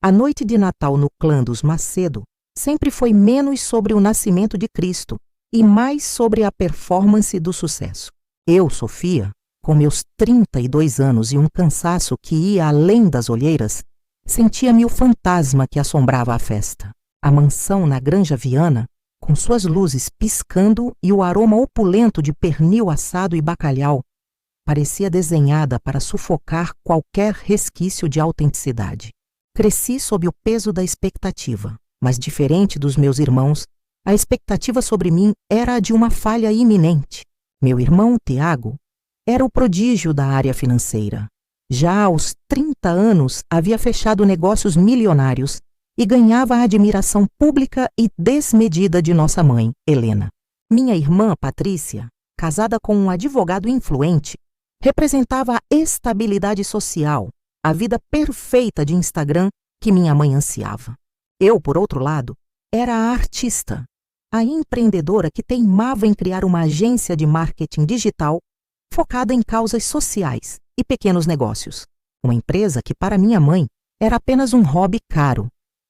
A noite de Natal no clã dos Macedo sempre foi menos sobre o nascimento de Cristo e mais sobre a performance do sucesso. Eu, Sofia, com meus 32 anos e um cansaço que ia além das olheiras, sentia-me o fantasma que assombrava a festa. A mansão na Granja Viana, com suas luzes piscando e o aroma opulento de pernil assado e bacalhau, parecia desenhada para sufocar qualquer resquício de autenticidade. Cresci sob o peso da expectativa, mas diferente dos meus irmãos, a expectativa sobre mim era a de uma falha iminente. Meu irmão, Tiago, era o prodígio da área financeira. Já aos 30 anos havia fechado negócios milionários e ganhava a admiração pública e desmedida de nossa mãe, Helena. Minha irmã, Patrícia, casada com um advogado influente, representava a estabilidade social, a vida perfeita de Instagram que minha mãe ansiava. Eu, por outro lado, era a artista, a empreendedora que teimava em criar uma agência de marketing digital focada em causas sociais e pequenos negócios. Uma empresa que, para minha mãe, era apenas um hobby caro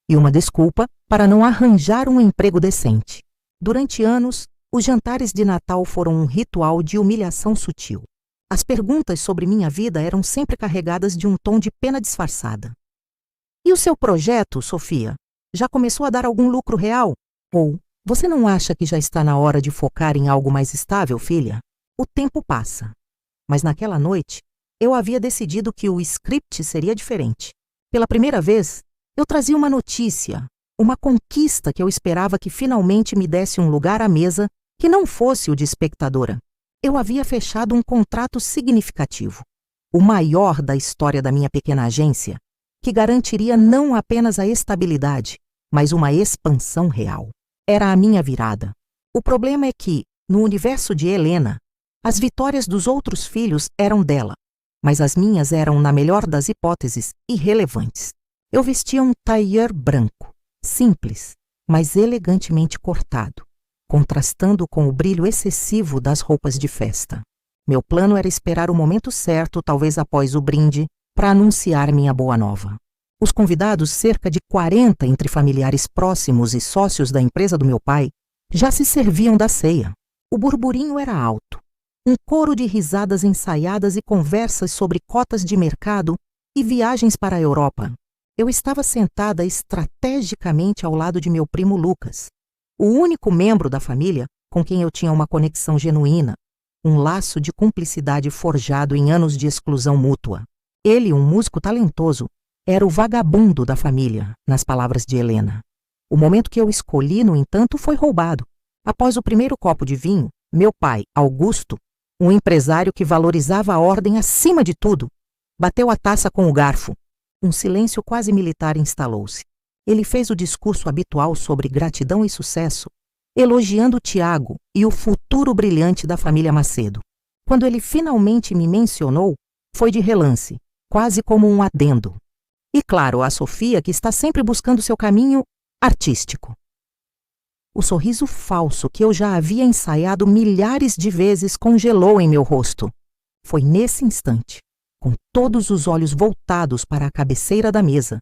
e uma desculpa para não arranjar um emprego decente. Durante anos, os jantares de Natal foram um ritual de humilhação sutil. As perguntas sobre minha vida eram sempre carregadas de um tom de pena disfarçada. E o seu projeto, Sofia, já começou a dar algum lucro real? Ou, você não acha que já está na hora de focar em algo mais estável, filha? O tempo passa. Mas naquela noite, eu havia decidido que o script seria diferente. Pela primeira vez, eu trazia uma notícia, uma conquista que eu esperava que finalmente me desse um lugar à mesa que não fosse o de espectadora. Eu havia fechado um contrato significativo, o maior da história da minha pequena agência, que garantiria não apenas a estabilidade, mas uma expansão real. Era a minha virada. O problema é que, no universo de Helena, as vitórias dos outros filhos eram dela, mas as minhas eram, na melhor das hipóteses, irrelevantes. Eu vestia um tailleur branco, simples, mas elegantemente cortado, contrastando com o brilho excessivo das roupas de festa. Meu plano era esperar o momento certo, talvez após o brinde, para anunciar minha boa nova. Os convidados, cerca de 40 entre familiares próximos e sócios da empresa do meu pai, já se serviam da ceia. O burburinho era alto. Um coro de risadas ensaiadas e conversas sobre cotas de mercado e viagens para a Europa. Eu estava sentada estrategicamente ao lado de meu primo Lucas, o único membro da família com quem eu tinha uma conexão genuína, um laço de cumplicidade forjado em anos de exclusão mútua. Ele, um músico talentoso, era o vagabundo da família, nas palavras de Helena. O momento que eu escolhi, no entanto, foi roubado. Após o primeiro copo de vinho, meu pai, Augusto, um empresário que valorizava a ordem acima de tudo, bateu a taça com o garfo. Um silêncio quase militar instalou-se. Ele fez o discurso habitual sobre gratidão e sucesso, elogiando Tiago e o futuro brilhante da família Macedo. Quando ele finalmente me mencionou, foi de relance, quase como um adendo. E claro, a Sofia, que está sempre buscando seu caminho artístico. O sorriso falso que eu já havia ensaiado milhares de vezes congelou em meu rosto. Foi nesse instante, com todos os olhos voltados para a cabeceira da mesa,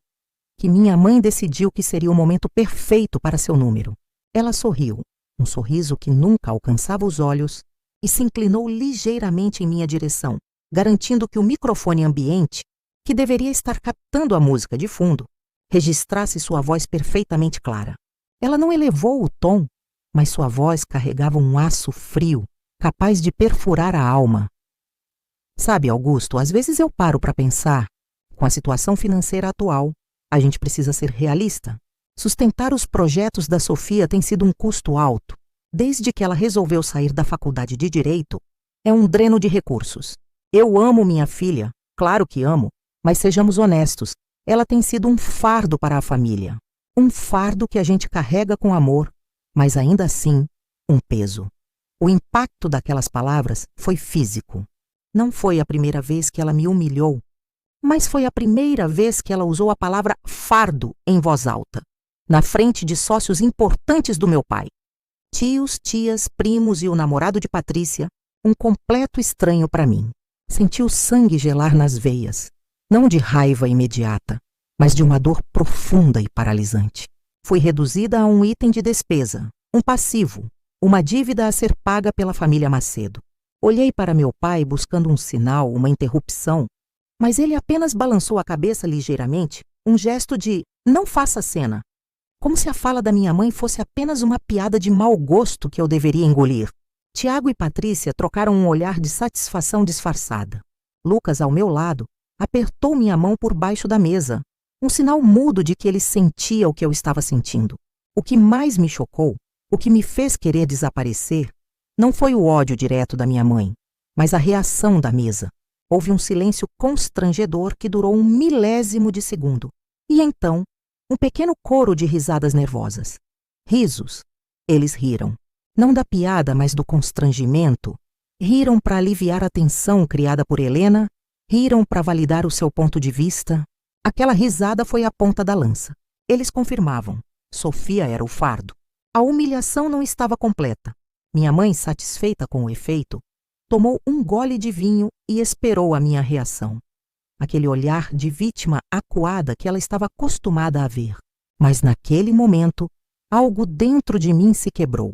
que minha mãe decidiu que seria o momento perfeito para seu número. Ela sorriu, um sorriso que nunca alcançava os olhos, e se inclinou ligeiramente em minha direção, garantindo que o microfone ambiente, que deveria estar captando a música de fundo, registrasse sua voz perfeitamente clara. Ela não elevou o tom, mas sua voz carregava um aço frio, capaz de perfurar a alma. Sabe, Augusto, às vezes eu paro para pensar, com a situação financeira atual, a gente precisa ser realista. Sustentar os projetos da Sofia tem sido um custo alto. Desde que ela resolveu sair da faculdade de Direito, é um dreno de recursos. Eu amo minha filha, claro que amo, mas sejamos honestos, ela tem sido um fardo para a família. Um fardo que a gente carrega com amor, mas ainda assim, um peso. O impacto daquelas palavras foi físico. Não foi a primeira vez que ela me humilhou, mas foi a primeira vez que ela usou a palavra fardo em voz alta, na frente de sócios importantes do meu pai. Tios, tias, primos e o namorado de Patrícia, um completo estranho para mim. Senti o sangue gelar nas veias, não de raiva imediata, mas de uma dor profunda e paralisante. Fui reduzida a um item de despesa, um passivo, uma dívida a ser paga pela família Macedo. Olhei para meu pai buscando um sinal, uma interrupção, mas ele apenas balançou a cabeça ligeiramente, um gesto de "não faça cena", como se a fala da minha mãe fosse apenas uma piada de mau gosto que eu deveria engolir. Tiago e Patrícia trocaram um olhar de satisfação disfarçada. Lucas, ao meu lado, apertou minha mão por baixo da mesa, um sinal mudo de que ele sentia o que eu estava sentindo. O que mais me chocou, o que me fez querer desaparecer, não foi o ódio direto da minha mãe, mas a reação da mesa. Houve um silêncio constrangedor que durou um milésimo de segundo. E então, um pequeno coro de risadas nervosas. Risos. Eles riram. Não da piada, mas do constrangimento. Riram para aliviar a tensão criada por Helena, riram para validar o seu ponto de vista. Aquela risada foi a ponta da lança. Eles confirmavam. Sofia era o fardo. A humilhação não estava completa. Minha mãe, satisfeita com o efeito, tomou um gole de vinho e esperou a minha reação. Aquele olhar de vítima acuada que ela estava acostumada a ver. Mas naquele momento, algo dentro de mim se quebrou.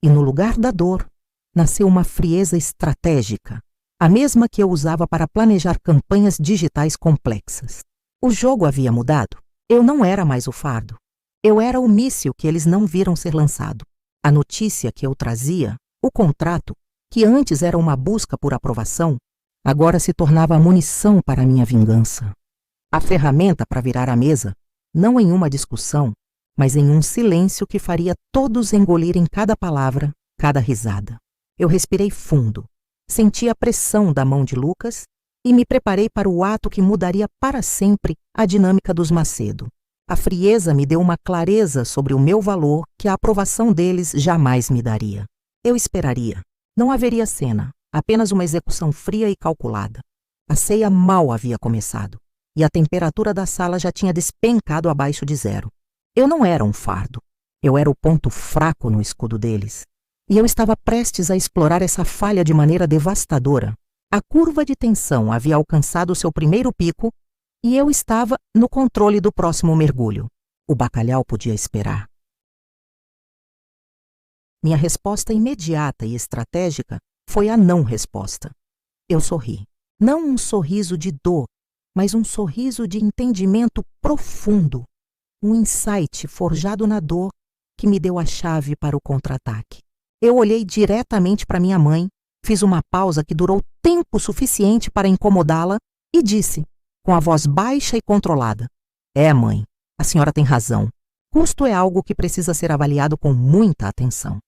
E no lugar da dor, nasceu uma frieza estratégica, a mesma que eu usava para planejar campanhas digitais complexas. O jogo havia mudado. Eu não era mais o fardo. Eu era o míssil que eles não viram ser lançado. A notícia que eu trazia, o contrato, que antes era uma busca por aprovação, agora se tornava a munição para a minha vingança. A ferramenta para virar a mesa, não em uma discussão, mas em um silêncio que faria todos engolirem cada palavra, cada risada. Eu respirei fundo, senti a pressão da mão de Lucas e me preparei para o ato que mudaria para sempre a dinâmica dos Macedo. A frieza me deu uma clareza sobre o meu valor que a aprovação deles jamais me daria. Eu esperaria. Não haveria cena, apenas uma execução fria e calculada. A ceia mal havia começado, e a temperatura da sala já tinha despencado abaixo de 0. Eu não era um fardo. Eu era o ponto fraco no escudo deles. E eu estava prestes a explorar essa falha de maneira devastadora. A curva de tensão havia alcançado seu primeiro pico e eu estava no controle do próximo mergulho. O bacalhau podia esperar. Minha resposta imediata e estratégica foi a não resposta. Eu sorri. Não um sorriso de dor, mas um sorriso de entendimento profundo. Um insight forjado na dor que me deu a chave para o contra-ataque. Eu olhei diretamente para minha mãe, fiz uma pausa que durou tempo suficiente para incomodá-la e disse, com a voz baixa e controlada: "É, mãe, a senhora tem razão. Custo é algo que precisa ser avaliado com muita atenção,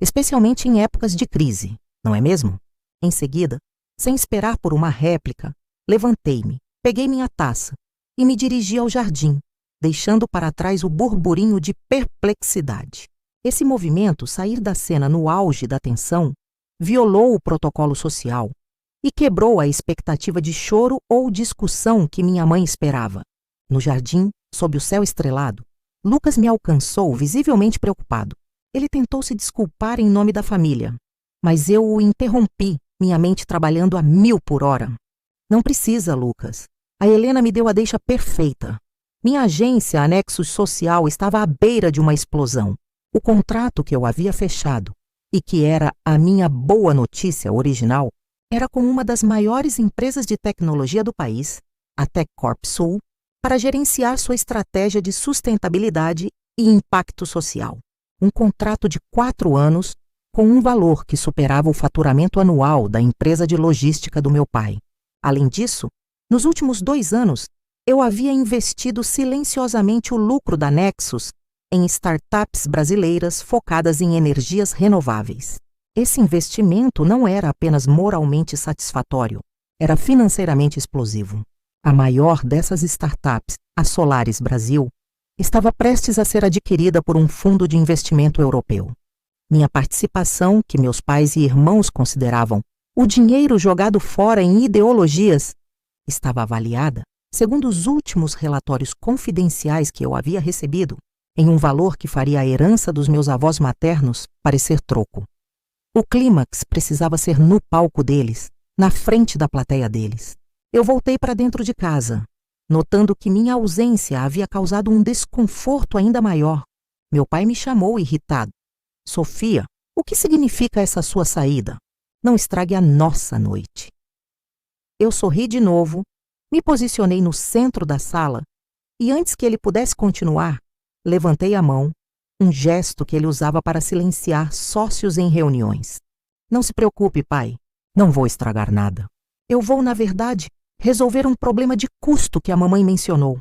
especialmente em épocas de crise, não é mesmo?" Em seguida, sem esperar por uma réplica, levantei-me, peguei minha taça e me dirigi ao jardim, deixando para trás o burburinho de perplexidade. Esse movimento, sair da cena no auge da tensão, violou o protocolo social e quebrou a expectativa de choro ou discussão que minha mãe esperava. No jardim, sob o céu estrelado, Lucas me alcançou visivelmente preocupado. Ele tentou se desculpar em nome da família, mas eu o interrompi, minha mente trabalhando a 1000 por hora. "Não precisa, Lucas. A Helena me deu a deixa perfeita. Minha agência, Anexus Social, estava à beira de uma explosão. O contrato que eu havia fechado, e que era a minha boa notícia original, era com uma das maiores empresas de tecnologia do país, a TechCorp Sul, para gerenciar sua estratégia de sustentabilidade e impacto social. Um contrato de 4 anos, com um valor que superava o faturamento anual da empresa de logística do meu pai. Além disso, nos últimos 2 anos, eu havia investido silenciosamente o lucro da Nexus em startups brasileiras focadas em energias renováveis. Esse investimento não era apenas moralmente satisfatório, era financeiramente explosivo. A maior dessas startups, a Solaris Brasil, estava prestes a ser adquirida por um fundo de investimento europeu. Minha participação, que meus pais e irmãos consideravam o dinheiro jogado fora em ideologias, estava avaliada, segundo os últimos relatórios confidenciais que eu havia recebido, em um valor que faria a herança dos meus avós maternos parecer troco. O clímax precisava ser no palco deles, na frente da plateia deles. Eu voltei para dentro de casa. Notando que minha ausência havia causado um desconforto ainda maior, meu pai me chamou irritado. Sofia, o que significa essa sua saída? Não estrague a nossa noite. Eu sorri de novo, me posicionei no centro da sala e antes que ele pudesse continuar, levantei a mão, um gesto que ele usava para silenciar sócios em reuniões. Não se preocupe, pai, não vou estragar nada. Eu vou, na verdade, resolver um problema de custo que a mamãe mencionou.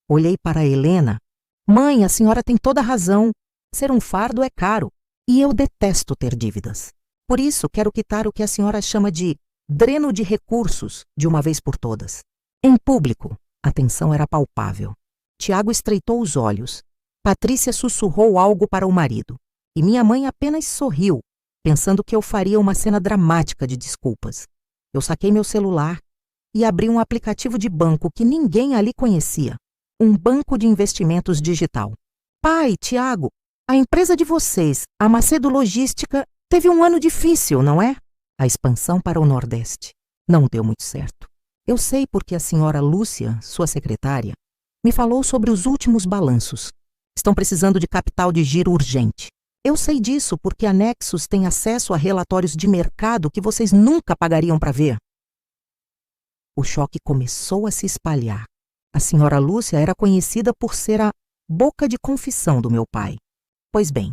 Olhei para Helena. Mãe, a senhora tem toda a razão. Ser um fardo é caro e eu detesto ter dívidas. Por isso, quero quitar o que a senhora chama de dreno de recursos de uma vez por todas. Em público, a tensão era palpável. Tiago estreitou os olhos. Patrícia sussurrou algo para o marido. E minha mãe apenas sorriu, pensando que eu faria uma cena dramática de desculpas. Eu saquei meu celular e abri um aplicativo de banco que ninguém ali conhecia. Um banco de investimentos digital. Pai, Tiago, a empresa de vocês, a Macedo Logística, teve um ano difícil, não é? A expansão para o Nordeste não deu muito certo. Eu sei porque a senhora Lúcia, sua secretária, me falou sobre os últimos balanços. Estão precisando de capital de giro urgente. Eu sei disso porque a Nexus tem acesso a relatórios de mercado que vocês nunca pagariam para ver. O choque começou a se espalhar. A senhora Lúcia era conhecida por ser a boca de confissão do meu pai. Pois bem,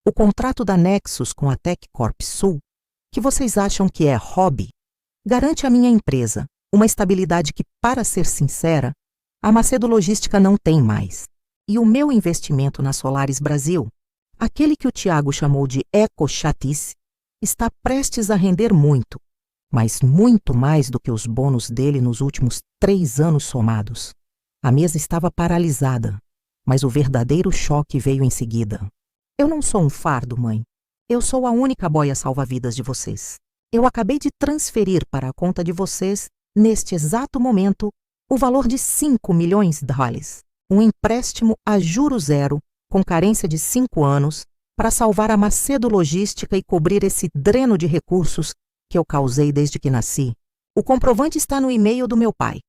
o contrato da Nexus com a TecCorp Sul, que vocês acham que é hobby, garante à minha empresa uma estabilidade que, para ser sincera, a Macedo Logística não tem mais. E o meu investimento na Solaris Brasil, aquele que o Tiago chamou de eco-chatice, está prestes a render muito, mas muito mais do que os bônus dele nos últimos 3 anos somados. A mesa estava paralisada, mas o verdadeiro choque veio em seguida. Eu não sou um fardo, mãe. Eu sou a única boia salva-vidas de vocês. Eu acabei de transferir para a conta de vocês, neste exato momento, o valor de $5 milhões, um empréstimo a juro zero, com carência de 5 anos, para salvar a Macedo Logística e cobrir esse dreno de recursos que eu causei desde que nasci. O comprovante está no e-mail do meu pai.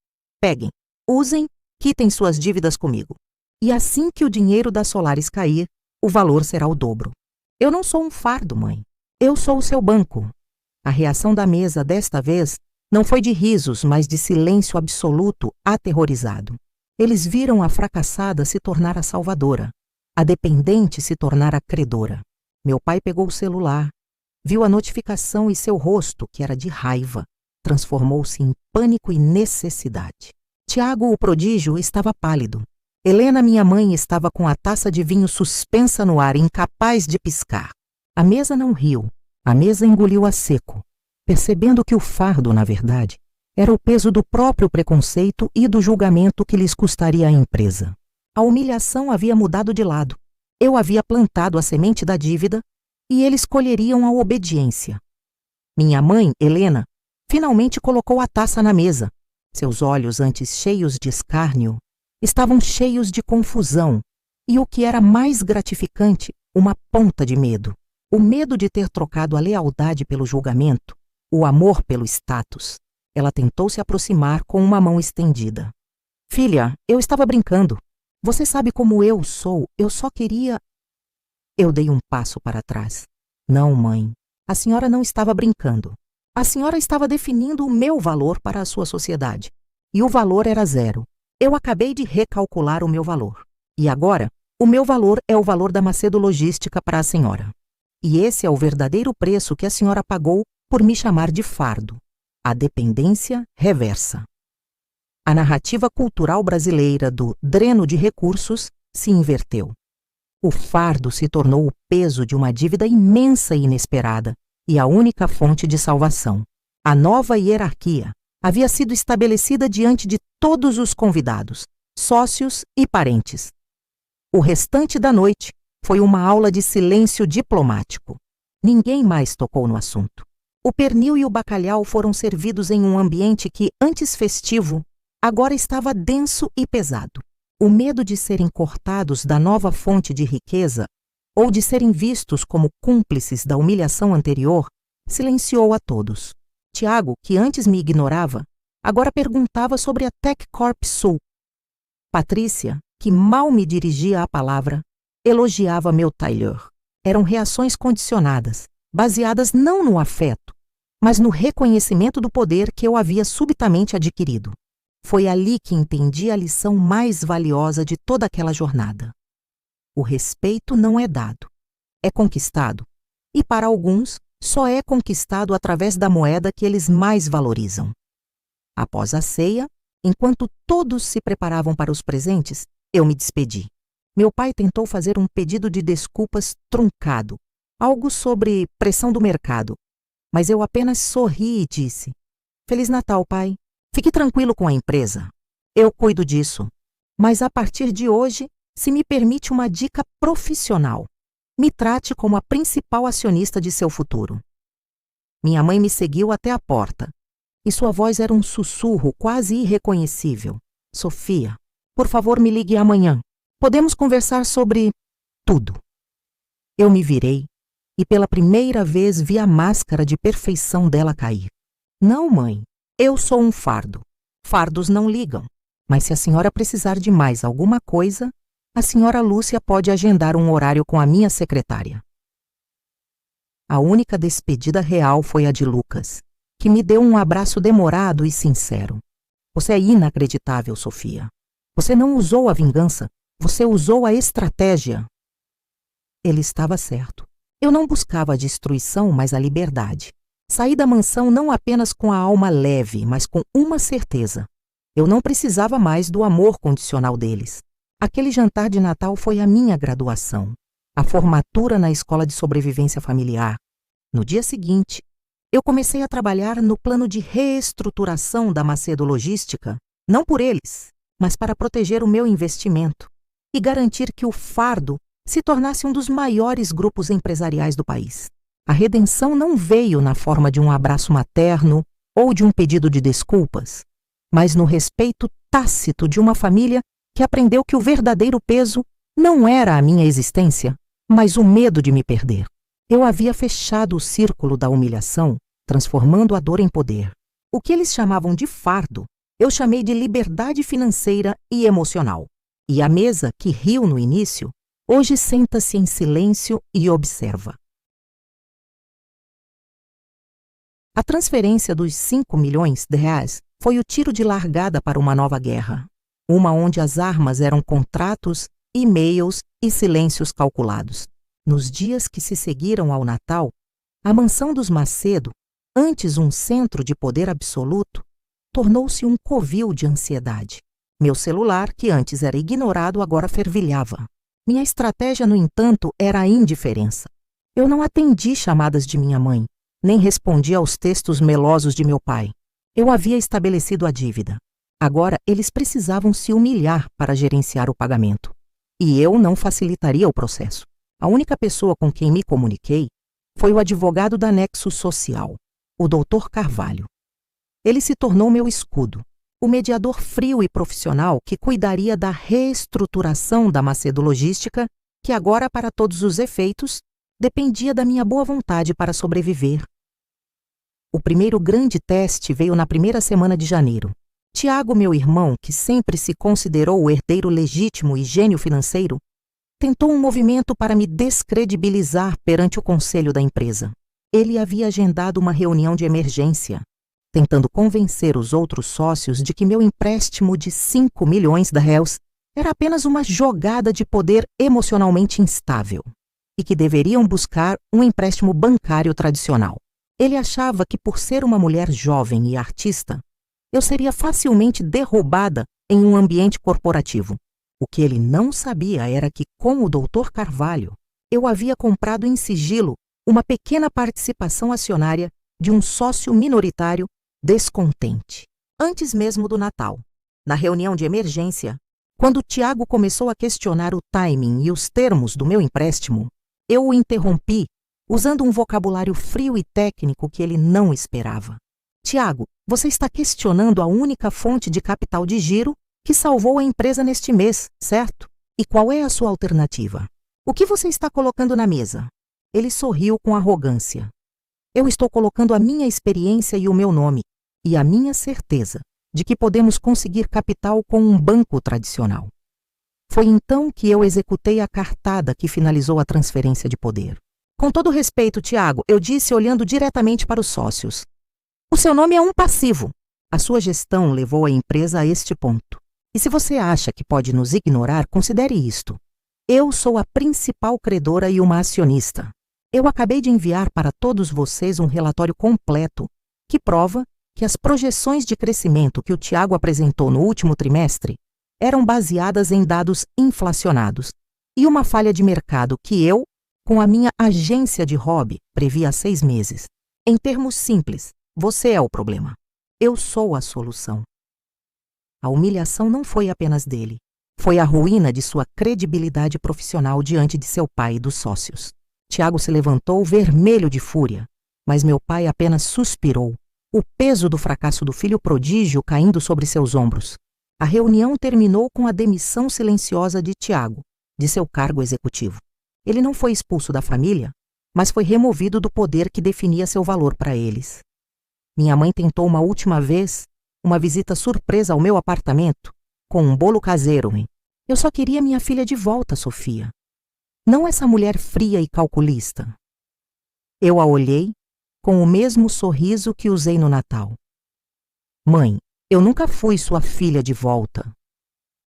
Peguem, usem, quitem suas dívidas comigo. E assim que o dinheiro da Solaris cair, o valor será o dobro. Eu não sou um fardo, mãe. Eu sou o seu banco. A reação da mesa desta vez não foi de risos, mas de silêncio absoluto, aterrorizado. Eles viram a fracassada se tornar a salvadora, a dependente se tornar a credora. Meu pai pegou o celular, viu a notificação e seu rosto, que era de raiva, transformou-se em pânico e necessidade. Tiago, o prodígio, estava pálido. Helena, minha mãe, estava com a taça de vinho suspensa no ar, incapaz de piscar. A mesa não riu, a mesa engoliu a seco, percebendo que o fardo, na verdade, era o peso do próprio preconceito e do julgamento que lhes custaria a empresa. A humilhação havia mudado de lado. Eu havia plantado a semente da dívida e eles colheriam a obediência. Minha mãe, Helena, finalmente colocou a taça na mesa. Seus olhos, antes cheios de escárnio, estavam cheios de confusão e, o que era mais gratificante, uma ponta de medo. O medo de ter trocado a lealdade pelo julgamento, o amor pelo status. Ela tentou se aproximar com uma mão estendida. Filha, eu estava brincando. Você sabe como eu sou, eu só queria... Eu dei um passo para trás. Não, mãe, a senhora não estava brincando. A senhora estava definindo o meu valor para a sua sociedade. E o valor era 0. Eu acabei de recalcular o meu valor. E agora, o meu valor é o valor da Macedo Logística para a senhora. E esse é o verdadeiro preço que a senhora pagou por me chamar de fardo. A dependência reversa. A narrativa cultural brasileira do dreno de recursos se inverteu. O fardo se tornou o peso de uma dívida imensa e inesperada e a única fonte de salvação. A nova hierarquia havia sido estabelecida diante de todos os convidados, sócios e parentes. O restante da noite foi uma aula de silêncio diplomático. Ninguém mais tocou no assunto. O pernil e o bacalhau foram servidos em um ambiente que, antes festivo, agora estava denso e pesado. O medo de serem cortados da nova fonte de riqueza ou de serem vistos como cúmplices da humilhação anterior silenciou a todos. Tiago, que antes me ignorava, agora perguntava sobre a TechCorp Sul. Patrícia, que mal me dirigia a palavra, elogiava meu tailleur. Eram reações condicionadas, baseadas não no afeto, mas no reconhecimento do poder que eu havia subitamente adquirido. Foi ali que entendi a lição mais valiosa de toda aquela jornada. O respeito não é dado, é conquistado, e para alguns só é conquistado através da moeda que eles mais valorizam. Após a ceia, enquanto todos se preparavam para os presentes, eu me despedi. Meu pai tentou fazer um pedido de desculpas truncado, algo sobre pressão do mercado, mas eu apenas sorri e disse: Feliz Natal, pai. Fique tranquilo com a empresa. Eu cuido disso. Mas a partir de hoje, se me permite uma dica profissional, me trate como a principal acionista de seu futuro. Minha mãe me seguiu até a porta, e sua voz era um sussurro quase irreconhecível. Sofia, por favor, me ligue amanhã. Podemos conversar sobre tudo. Eu me virei e pela primeira vez vi a máscara de perfeição dela cair. Não, mãe, eu sou um fardo. Fardos não ligam. Mas se a senhora precisar de mais alguma coisa, a senhora Lúcia pode agendar um horário com a minha secretária. A única despedida real foi a de Lucas, que me deu um abraço demorado e sincero. Você é inacreditável, Sofia. Você não usou a vingança, você usou a estratégia. Ele estava certo. Eu não buscava a destruição, mas a liberdade. Saí da mansão não apenas com a alma leve, mas com uma certeza. Eu não precisava mais do amor condicional deles. Aquele jantar de Natal foi a minha graduação, a formatura na escola de sobrevivência familiar. No dia seguinte, eu comecei a trabalhar no plano de reestruturação da Macedo Logística, não por eles, mas para proteger o meu investimento e garantir que o Fardo se tornasse um dos maiores grupos empresariais do país. A redenção não veio na forma de um abraço materno ou de um pedido de desculpas, mas no respeito tácito de uma família que aprendeu que o verdadeiro peso não era a minha existência, mas o medo de me perder. Eu havia fechado o círculo da humilhação, transformando a dor em poder. O que eles chamavam de fardo, eu chamei de liberdade financeira e emocional. E a mesa, que riu no início, hoje senta-se em silêncio e observa. A transferência dos 5 milhões de reais foi o tiro de largada para uma nova guerra. Uma onde as armas eram contratos, e-mails e silêncios calculados. Nos dias que se seguiram ao Natal, a mansão dos Macedo, antes um centro de poder absoluto, tornou-se um covil de ansiedade. Meu celular, que antes era ignorado, agora fervilhava. Minha estratégia, no entanto, era a indiferença. Eu não atendi chamadas de minha mãe, nem respondi aos textos melosos de meu pai. Eu havia estabelecido a dívida. Agora, eles precisavam se humilhar para gerenciar o pagamento. E eu não facilitaria o processo. A única pessoa com quem me comuniquei foi o advogado da Nexo Social, o Dr. Carvalho. Ele se tornou meu escudo, o mediador frio e profissional que cuidaria da reestruturação da Macedo Logística, que agora, para todos os efeitos, dependia da minha boa vontade para sobreviver. O primeiro grande teste veio na primeira semana de janeiro. Tiago, meu irmão, que sempre se considerou o herdeiro legítimo e gênio financeiro, tentou um movimento para me descredibilizar perante o conselho da empresa. Ele havia agendado uma reunião de emergência, tentando convencer os outros sócios de que meu empréstimo de 5 milhões de reais era apenas uma jogada de poder emocionalmente instável e que deveriam buscar um empréstimo bancário tradicional. Ele achava que, por ser uma mulher jovem e artista, eu seria facilmente derrubada em um ambiente corporativo. O que ele não sabia era que, com o Dr. Carvalho, eu havia comprado em sigilo uma pequena participação acionária de um sócio minoritário descontente. Antes mesmo do Natal, na reunião de emergência, quando Tiago começou a questionar o timing e os termos do meu empréstimo, eu o interrompi, usando um vocabulário frio e técnico que ele não esperava. Tiago, você está questionando a única fonte de capital de giro que salvou a empresa neste mês, certo? E qual é a sua alternativa? O que você está colocando na mesa? Ele sorriu com arrogância. Eu estou colocando a minha experiência e o meu nome, e a minha certeza de que podemos conseguir capital com um banco tradicional. Foi então que eu executei a cartada que finalizou a transferência de poder. Com todo respeito, Tiago, eu disse olhando diretamente para os sócios. O seu nome é um passivo. A sua gestão levou a empresa a este ponto. E se você acha que pode nos ignorar, considere isto. Eu sou a principal credora e uma acionista. Eu acabei de enviar para todos vocês um relatório completo que prova que as projeções de crescimento que o Tiago apresentou no último trimestre eram baseadas em dados inflacionados e uma falha de mercado que eu, com a minha agência de hobby, previ há 6 meses. Em termos simples, você é o problema. Eu sou a solução. A humilhação não foi apenas dele. Foi a ruína de sua credibilidade profissional diante de seu pai e dos sócios. Tiago se levantou vermelho de fúria, mas meu pai apenas suspirou, o peso do fracasso do filho prodígio caindo sobre seus ombros. A reunião terminou com a demissão silenciosa de Tiago, de seu cargo executivo. Ele não foi expulso da família, mas foi removido do poder que definia seu valor para eles. Minha mãe tentou uma última vez uma visita surpresa ao meu apartamento, com um bolo caseiro. Eu só queria minha filha de volta, Sofia. Não essa mulher fria e calculista. Eu a olhei com o mesmo sorriso que usei no Natal. Mãe, eu nunca fui sua filha de volta.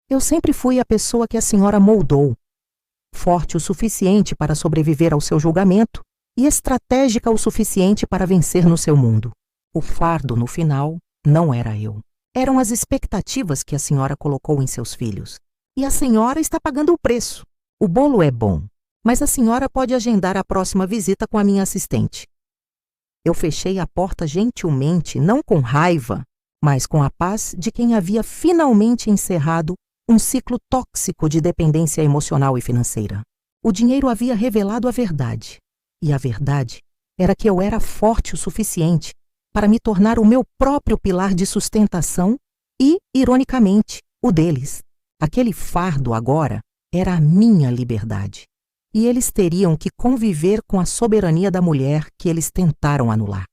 Eu sempre fui a pessoa que a senhora moldou, forte o suficiente para sobreviver ao seu julgamento e estratégica o suficiente para vencer no seu mundo. O fardo, no final, não era eu. Eram as expectativas que a senhora colocou em seus filhos. E a senhora está pagando o preço. O bolo é bom, mas a senhora pode agendar a próxima visita com a minha assistente. Eu fechei a porta gentilmente, não com raiva, mas com a paz de quem havia finalmente encerrado um ciclo tóxico de dependência emocional e financeira. O dinheiro havia revelado a verdade, e a verdade era que eu era forte o suficiente para me tornar o meu próprio pilar de sustentação e, ironicamente, o deles. Aquele fardo agora era a minha liberdade, e eles teriam que conviver com a soberania da mulher que eles tentaram anular.